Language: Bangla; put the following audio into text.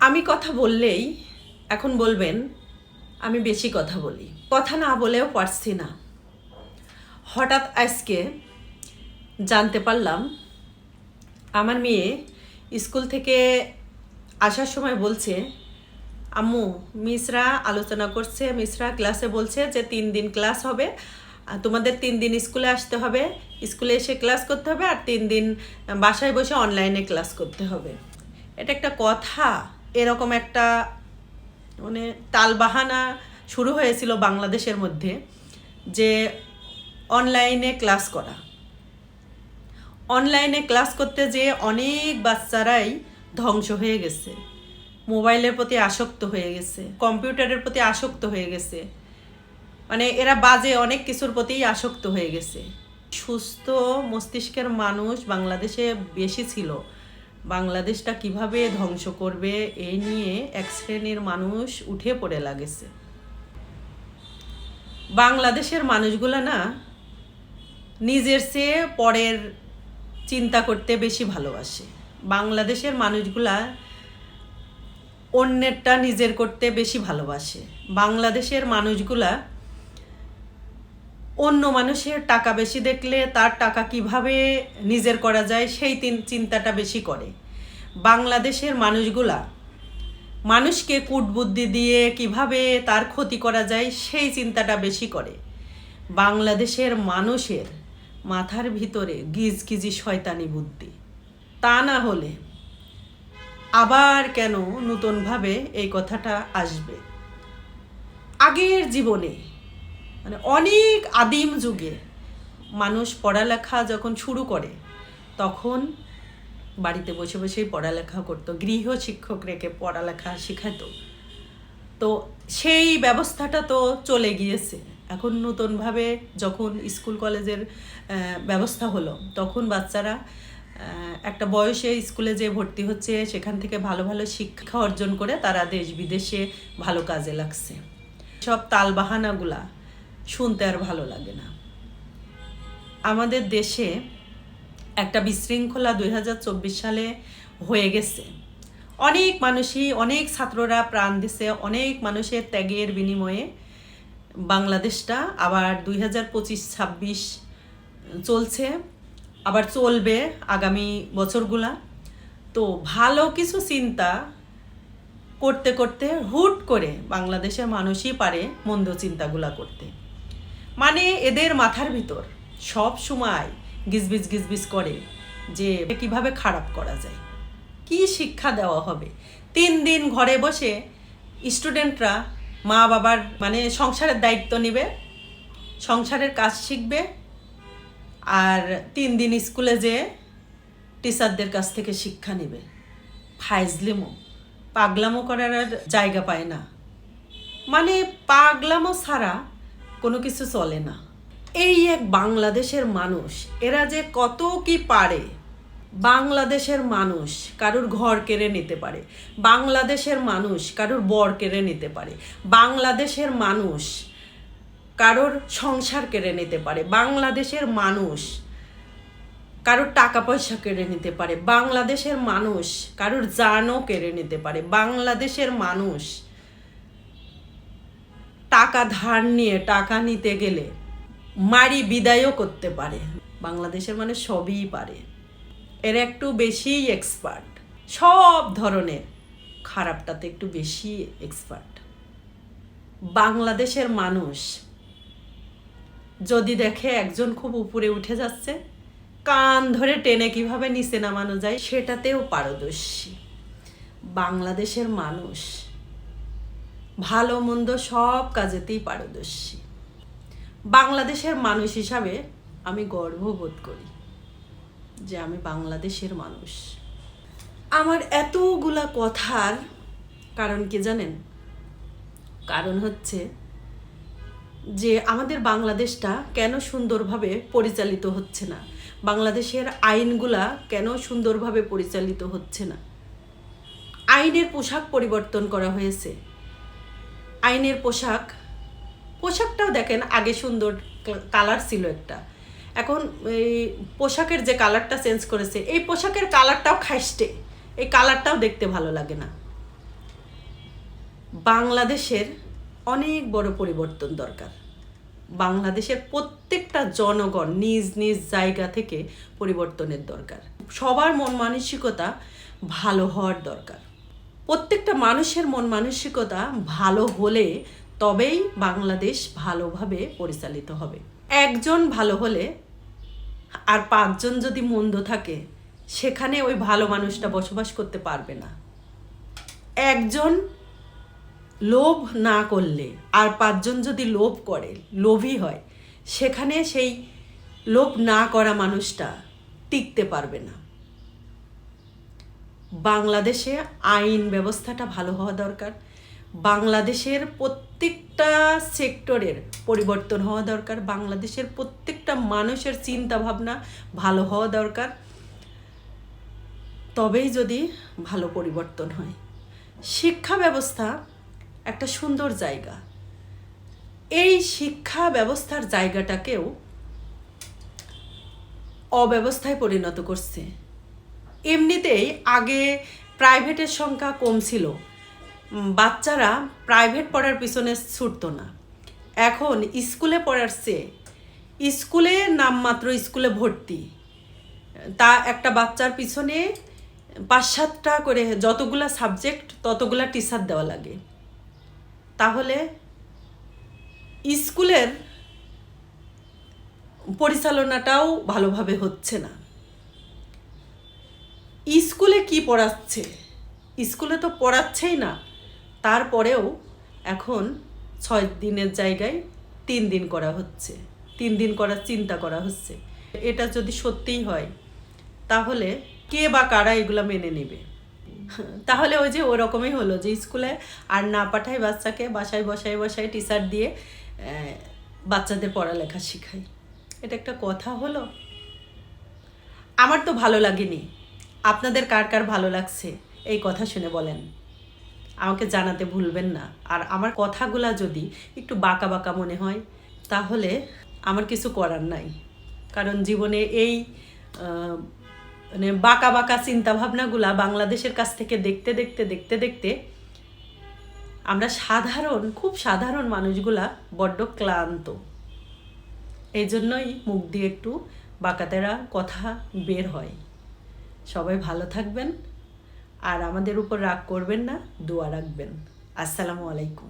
আমি কথা বললেই এখন বলবেন আমি বেশি কথা বলি, কথা না বলেও পারছি না। হঠাৎ আজকে জানতে পারলাম আমার মেয়ে স্কুল থেকে আসার সময় বলছে, আম্মু মিসরা আলোচনা করছে, মিসরা ক্লাসে বলছে যে 3 দিন ক্লাস হবে, তোমাদের 3 দিন স্কুলে আসতে হবে, স্কুলে এসে ক্লাস করতে হবে, আর 3 দিন বাসায় বসে অনলাইনে ক্লাস করতে হবে। এটা একটা কথা? এরকম একটা মানে তালবাহানা শুরু হয়েছিল বাংলাদেশের মধ্যে যে অনলাইনে ক্লাস করা। অনলাইনে ক্লাস করতে যেয়ে অনেক বাচ্চারাই ধ্বংস হয়ে গেছে, মোবাইলের প্রতি আসক্ত হয়ে গেছে, কম্পিউটারের প্রতি আসক্ত হয়ে গেছে, মানে এরা বাজে অনেক কিছুর প্রতিই আসক্ত হয়ে গেছে। সুস্থ মস্তিষ্কের মানুষ বাংলাদেশে বেশি ছিল। বাংলাদেশটা কিভাবে ধ্বংস করবে এই নিয়ে এক শ্রেণীর মানুষ উঠে পড়ে লাগেছে। বাংলাদেশের মানুষগুলো না নিজের চেয়ে পরের চিন্তা করতে বেশি ভালোবাসে। বাংলাদেশের মানুষগুলা অন্যেরটা নিজের করতে বেশি ভালোবাসে। বাংলাদেশের মানুষগুলা অন্য মানুষের টাকা বেশি দেখলে তার টাকা কিভাবে নিজের করা যায় সেই চিন্তাটা বেশি করে। বাংলাদেশের মানুষগুলা মানুষকে কূটবুদ্ধি দিয়ে কিভাবে তার ক্ষতি করা যায় সেই চিন্তাটা বেশি করে। বাংলাদেশের মানুষের মাথার ভিতরে গিজগিজি শয়তানি বুদ্ধি। তা না হলে আবার কেন নতুনভাবে এই কথাটা আসবে? আগের জীবনে মানে অনেক আদিম যুগে মানুষ পড়ালেখা যখন শুরু করে তখন বাড়িতে বসে বসেই পড়ালেখা করতো, গৃহ শিক্ষক রেখে পড়ালেখা শেখাতো। তো সেই ব্যবস্থাটা তো চলে গিয়েছে। এখন নতুনভাবে যখন স্কুল কলেজের ব্যবস্থা হলো তখন বাচ্চারা একটা বয়সে স্কুলে যে ভর্তি হচ্ছে, সেখান থেকে ভালো ভালো শিক্ষা অর্জন করে তারা দেশ বিদেশে ভালো কাজে লাগছে। সব তালবাহানাগুলা শুনতে আর ভালো লাগে না। আমাদের দেশে একটা বিশৃঙ্খলা 2024 সালে হয়ে গেছে। অনেক মানুষই, অনেক ছাত্ররা প্রাণ দিছে, অনেক মানুষের ত্যাগের বিনিময়ে বাংলাদেশটা আবার 2025-26 চলছে, আবার চলবে আগামী বছরগুলা। তো ভালো কিছু চিন্তা করতে করতে হুট করে বাংলাদেশের মানুষই পারে মন্দ চিন্তাগুলা করতে। মানে এদের মাথার ভিতর সব সময় গিজবিজ করে যে কিভাবে খারাপ করা যায়, কি শিক্ষা দেওয়া হবে। 3 দিন ঘরে বসে স্টুডেন্টরা মা বাবার মানে সংসারের দায়িত্ব নেবে, সংসারের কাজ শিখবে, আর 3 দিন স্কুলে যেয়ে টিচারদের কাছ থেকে শিক্ষা নেবে। ফাইজলিমো, পাগলামো করার আর জায়গা পায় না। মানে পাগলামো ছাড়া কোনো কিছু চলে না। এই এক বাংলাদেশের মানুষ, এরা যে কত কি পারে। বাংলাদেশের মানুষ কারুর ঘর কেড়ে নিতে পারে, বাংলাদেশের মানুষ কারুর বর কেড়ে নিতে পারে, বাংলাদেশের মানুষ কারোর সংসার কেড়ে নিতে পারে, বাংলাদেশের মানুষ কারোর টাকা পয়সা কেড়ে নিতে পারে, বাংলাদেশের মানুষ কারোর জানও কেড়ে নিতে পারে, বাংলাদেশের মানুষ টাকা ধার নিয়ে টাকা নিতে গেলে মারি বিদায়ও করতে পারে। বাংলাদেশের মানুষ সবই পারে। এরা একটু বেশি এক্সপার্ট, সব ধরনের খারাপটাতে একটু বেশি এক্সপার্ট। বাংলাদেশের মানুষ যদি দেখে একজন খুব উপরে উঠে যাচ্ছে, কান ধরে টেনে কিভাবে নিচে নামানো যায় সেটাতেও পারদর্শী। বাংলাদেশের মানুষ ভালো মন্দ সব কাজেতেই পারদর্শী। বাংলাদেশের মানুষ হিসাবে আমি গর্ববোধ করি যে আমি বাংলাদেশের মানুষ। আমার এতগুলা কথার কারণ কি জানেন? কারণ হচ্ছে যে আমাদের বাংলাদেশটা কেন সুন্দরভাবে পরিচালিত হচ্ছে না, বাংলাদেশের আইনগুলা কেন সুন্দরভাবে পরিচালিত হচ্ছে না। আইনের পোশাক পরিবর্তন করা হয়েছে। আইনের পোশাকটাও দেখেন, আগে সুন্দর কালার ছিল একটা, এখন এই পোশাকের যে কালারটা চেঞ্জ করেছে, এই পোশাকের কালারটাও খাইস্টে, এই কালারটাও দেখতে ভালো লাগে না। বাংলাদেশের অনেক বড় পরিবর্তন দরকার। বাংলাদেশের প্রত্যেকটা জনগণ নিজ নিজ জায়গা থেকে পরিবর্তনের দরকার। সবার মন মানসিকতা ভালো হওয়ার দরকার। প্রত্যেকটা মানুষের মন মানসিকতা ভালো হলে তবেই বাংলাদেশ ভালোভাবে পরিচালিত হবে। একজন ভালো হলে আর 5 জন যদি মন্দ থাকে, সেখানে ওই ভালো মানুষটা বসবাস করতে পারবে না। একজন লোভ না করলে আর 5 জন যদি লোভ করে, লোভী হয়, সেখানে সেই লোভ না করা মানুষটা টিকতে পারবে না। বাংলাদেশে আইন ব্যবস্থাটা ভালো হওয়া দরকার। বাংলাদেশের প্রত্যেকটা সেক্টরের পরিবর্তন হওয়া দরকার। বাংলাদেশের প্রত্যেকটা মানুষের চিন্তা ভাবনা ভালো হওয়া দরকার। তবেই যদি ভালো পরিবর্তন হয়। শিক্ষা ব্যবস্থা একটা সুন্দর জায়গা। এই শিক্ষা ব্যবস্থার জায়গাটাকেও অব্যবস্থায় পরিণত করছে। এমনিতেই আগে প্রাইভেটের সংখ্যা কম ছিল, বাচ্চারা প্রাইভেট পড়ার পিছনে ছুটতো না। এখন স্কুলে পড়ার চেয়ে স্কুলে নামমাত্র স্কুলে ভর্তি, তা একটা বাচ্চার পিছনে 5-7টা করে যতগুলা সাবজেক্ট ততগুলা টিচার দেওয়া লাগে। তাহলে স্কুলের পরিচালনাটাও ভালোভাবে হচ্ছে না। স্কুলে কি পড়াচ্ছে? স্কুলে তো পড়াচ্ছেই না। তারপরেও এখন 6 দিনের জায়গায় 3 দিন করা হচ্ছে, 3 দিন করার চিন্তা করা হচ্ছে। এটা যদি সত্যিই হয়, তাহলে কে বা কারা এগুলো মেনে নেবে? তাহলে ওই যে ওরকমই হলো যে স্কুলে আর না পাঠায় বাচ্চাকে, বাসায় বসায় টিচার দিয়ে বাচ্চাদের পড়ালেখা শেখায়। এটা একটা কথা হলো? আমার তো ভালো লাগেনি। আপনাদের কার কার ভালো লাগছে এই কথা শুনে বলেন, আমাকে জানাতে ভুলবেন না। আর আমার কথাগুলা যদি একটু বাঁকা বাঁকা মনে হয়, তাহলে আমার কিছু করার নাই। কারণ জীবনে এই মানে বাঁকা বাঁকা চিন্তাভাবনাগুলা বাংলাদেশের কাছ থেকে দেখতে আমরা খুব সাধারণ মানুষগুলা বড্ড ক্লান্ত। এই জন্যই মুখ দিয়ে একটু বাঁকাতেরা কথা বের হয়। সবাই ভালো থাকবেন আর আমাদের উপর রাগ করবেন না, দোয়া রাখবেন। আসসালামু আলাইকুম।